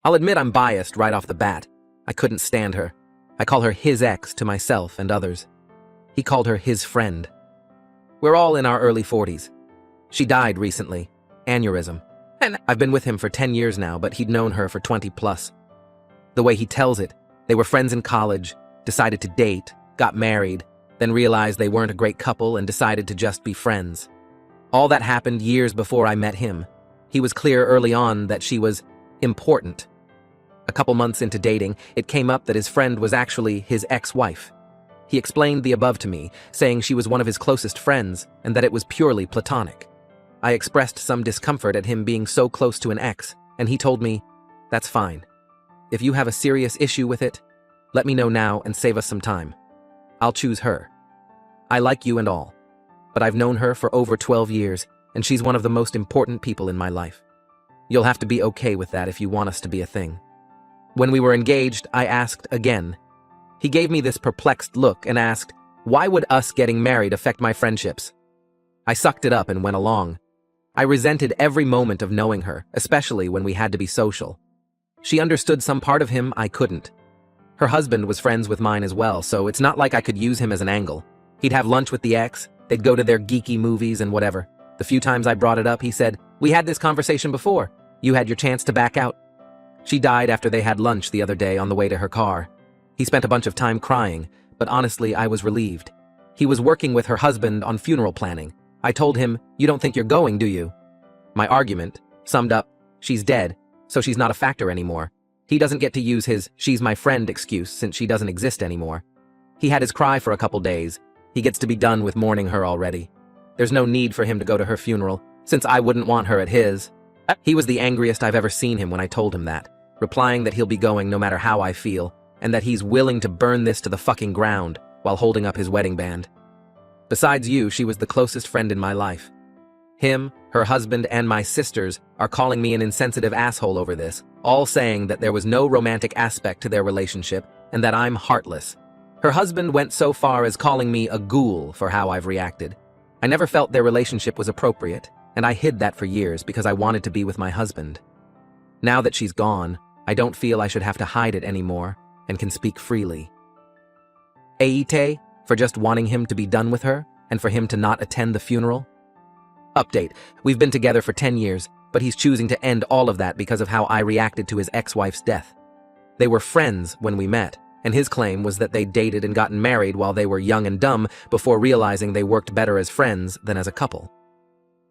I'll admit I'm biased right off the bat. I couldn't stand her. I call her his ex to myself and others. He called her his friend. We're all in our early 40s. She died recently. Aneurysm. And I've been with him for 10 years now, but he'd known her for 20 plus. The way he tells it, they were friends in college, decided to date, got married, then realized they weren't a great couple and decided to just be friends. All that happened years before I met him. He was clear early on that she was important. A couple months into dating, it came up that his friend was actually his ex-wife. He explained the above to me, saying she was one of his closest friends and that it was purely platonic. I expressed some discomfort at him being so close to an ex, and he told me, "That's fine. If you have a serious issue with it, let me know now and save us some time. I'll choose her. I like you and all, but I've known her for over 12 years, and she's one of the most important people in my life. You'll have to be okay with that if you want us to be a thing." When we were engaged, I asked again. He gave me this perplexed look and asked, "Why would us getting married affect my friendships?" I sucked it up and went along. I resented every moment of knowing her, especially when we had to be social. She understood some part of him I couldn't. Her husband was friends with mine as well, so it's not like I could use him as an angle. He'd have lunch with the ex, they'd go to their geeky movies and whatever. The few times I brought it up, he said, "We had this conversation before. You had your chance to back out." She died after they had lunch the other day on the way to her car. He spent a bunch of time crying, but honestly, I was relieved. He was working with her husband on funeral planning. I told him, "You don't think you're going, do you?" My argument, summed up, she's dead, so she's not a factor anymore. He doesn't get to use his "she's my friend" excuse since she doesn't exist anymore. He had his cry for a couple days. He gets to be done with mourning her already. There's no need for him to go to her funeral, since I wouldn't want her at his. He was the angriest I've ever seen him when I told him that, replying that he'll be going no matter how I feel, and that he's willing to burn this to the fucking ground while holding up his wedding band. Besides you, she was the closest friend in my life. Him, her husband, and my sisters are calling me an insensitive asshole over this, all saying that there was no romantic aspect to their relationship and that I'm heartless. Her husband went so far as calling me a ghoul for how I've reacted. I never felt their relationship was appropriate, and I hid that for years because I wanted to be with my husband. Now that she's gone, I don't feel I should have to hide it anymore and can speak freely. Aite, for just wanting him to be done with her and for him to not attend the funeral. Update, we've been together for 10 years, but he's choosing to end all of that because of how I reacted to his ex-wife's death. They were friends when we met, and his claim was that they dated and gotten married while they were young and dumb before realizing they worked better as friends than as a couple.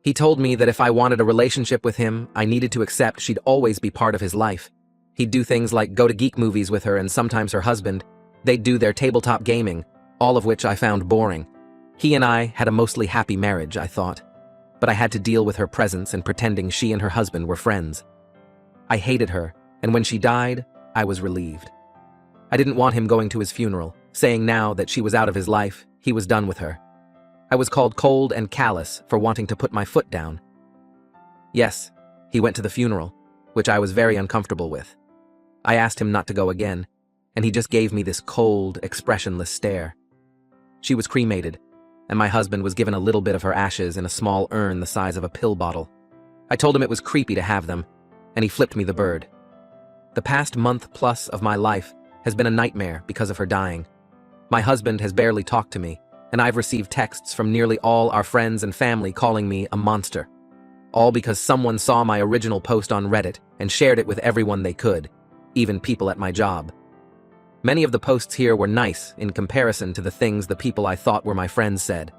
He told me that if I wanted a relationship with him, I needed to accept she'd always be part of his life. He'd do things like go to geek movies with her and sometimes her husband. They'd do their tabletop gaming, all of which I found boring. He and I had a mostly happy marriage, I thought. But I had to deal with her presence and pretending she and her husband were friends. I hated her, and when she died, I was relieved. I didn't want him going to his funeral, saying now that she was out of his life, he was done with her. I was called cold and callous for wanting to put my foot down. Yes, he went to the funeral, which I was very uncomfortable with. I asked him not to go again, and he just gave me this cold, expressionless stare. She was cremated, and my husband was given a little bit of her ashes in a small urn the size of a pill bottle. I told him it was creepy to have them, and he flipped me the bird. The past month plus of my life has been a nightmare because of her dying. My husband has barely talked to me, and I've received texts from nearly all our friends and family calling me a monster. All because someone saw my original post on Reddit and shared it with everyone they could, even people at my job. Many of the posts here were nice in comparison to the things the people I thought were my friends said.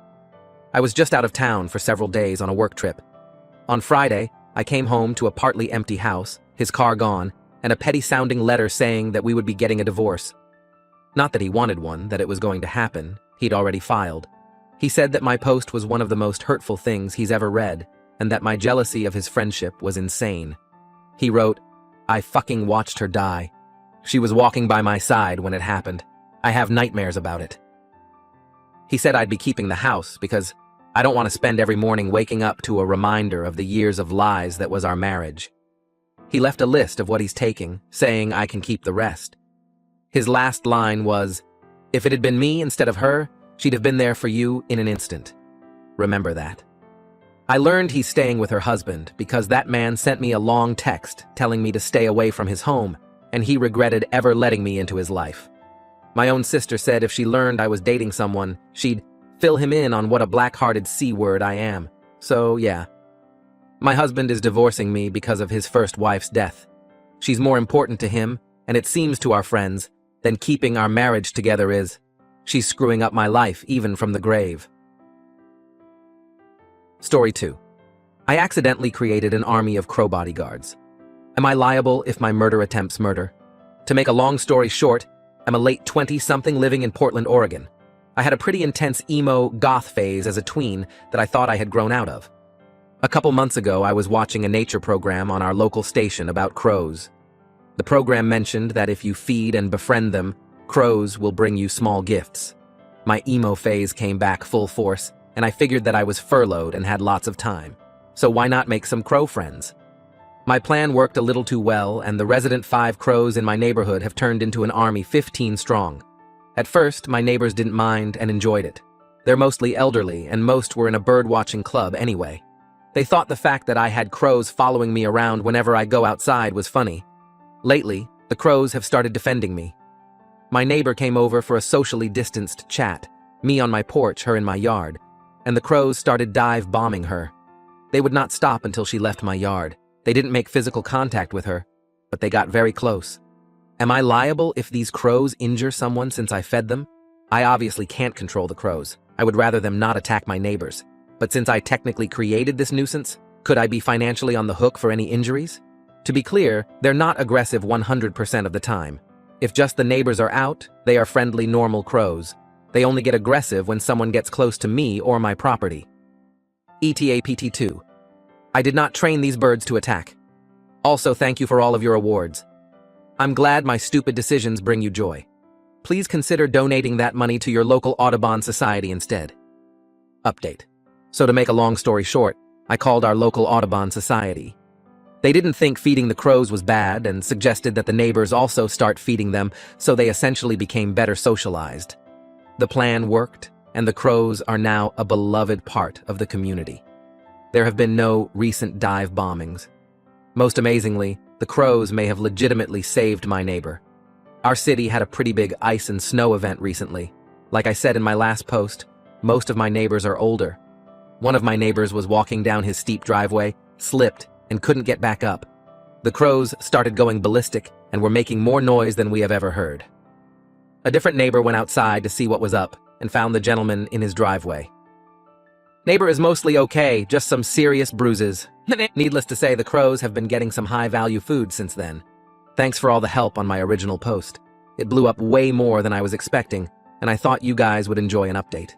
I was just out of town for several days on a work trip. On Friday, I came home to a partly empty house, his car gone, and a petty-sounding letter saying that we would be getting a divorce. Not that he wanted one, that it was going to happen. He'd already filed. He said that my post was one of the most hurtful things he's ever read, and that my jealousy of his friendship was insane. He wrote, "I fucking watched her die. She was walking by my side when it happened. I have nightmares about it." He said I'd be keeping the house because I don't want to spend every morning waking up to a reminder of the years of lies that was our marriage. He left a list of what he's taking, saying I can keep the rest. His last line was, "If it had been me instead of her, she'd have been there for you in an instant. Remember that." I learned he's staying with her husband because that man sent me a long text telling me to stay away from his home, and he regretted ever letting me into his life. My own sister said if she learned I was dating someone, she'd fill him in on what a black-hearted C-word I am. So, yeah. My husband is divorcing me because of his first wife's death. She's more important to him, and it seems to our friends, than keeping our marriage together is. She's screwing up my life, even from the grave. Story 2. I accidentally created an army of crow bodyguards. Am I liable if my murder attempts murder? To make a long story short, I'm a late 20-something living in Portland, Oregon. I had a pretty intense emo goth phase as a tween that I thought I had grown out of. A couple months ago, I was watching a nature program on our local station about crows. The program mentioned that if you feed and befriend them, crows will bring you small gifts. My emo phase came back full force, and I figured that I was furloughed and had lots of time. So why not make some crow friends? My plan worked a little too well, and the resident 5 crows in my neighborhood have turned into an army 15 strong. At first, my neighbors didn't mind and enjoyed it. They're mostly elderly, and most were in a bird-watching club anyway. They thought the fact that I had crows following me around whenever I go outside was funny. Lately, the crows have started defending me. My neighbor came over for a socially distanced chat, me on my porch, her in my yard, and the crows started dive-bombing her. They would not stop until she left my yard. They didn't make physical contact with her, but they got very close. Am I liable if these crows injure someone since I fed them? I obviously can't control the crows. I would rather them not attack my neighbors. But since I technically created this nuisance, could I be financially on the hook for any injuries? To be clear, they're not aggressive 100% of the time. If just the neighbors are out, they are friendly, normal crows. They only get aggressive when someone gets close to me or my property. ETAPT2. I did not train these birds to attack. Also, thank you for all of your awards. I'm glad my stupid decisions bring you joy. Please consider donating that money to your local Audubon Society instead. Update. So to make a long story short, I called our local Audubon Society. They didn't think feeding the crows was bad and suggested that the neighbors also start feeding them, so they essentially became better socialized. The plan worked, and the crows are now a beloved part of the community. There have been no recent dive bombings. Most amazingly, the crows may have legitimately saved my neighbor. Our city had a pretty big ice and snow event recently. Like I said in my last post, most of my neighbors are older. One of my neighbors was walking down his steep driveway, slipped, and couldn't get back up. The crows started going ballistic and were making more noise than we have ever heard. A different neighbor went outside to see what was up and found the gentleman in his driveway. Neighbor is mostly okay, just some serious bruises. Needless to say, the crows have been getting some high-value food since then. Thanks for all the help on my original post. It blew up way more than I was expecting, and I thought you guys would enjoy an update.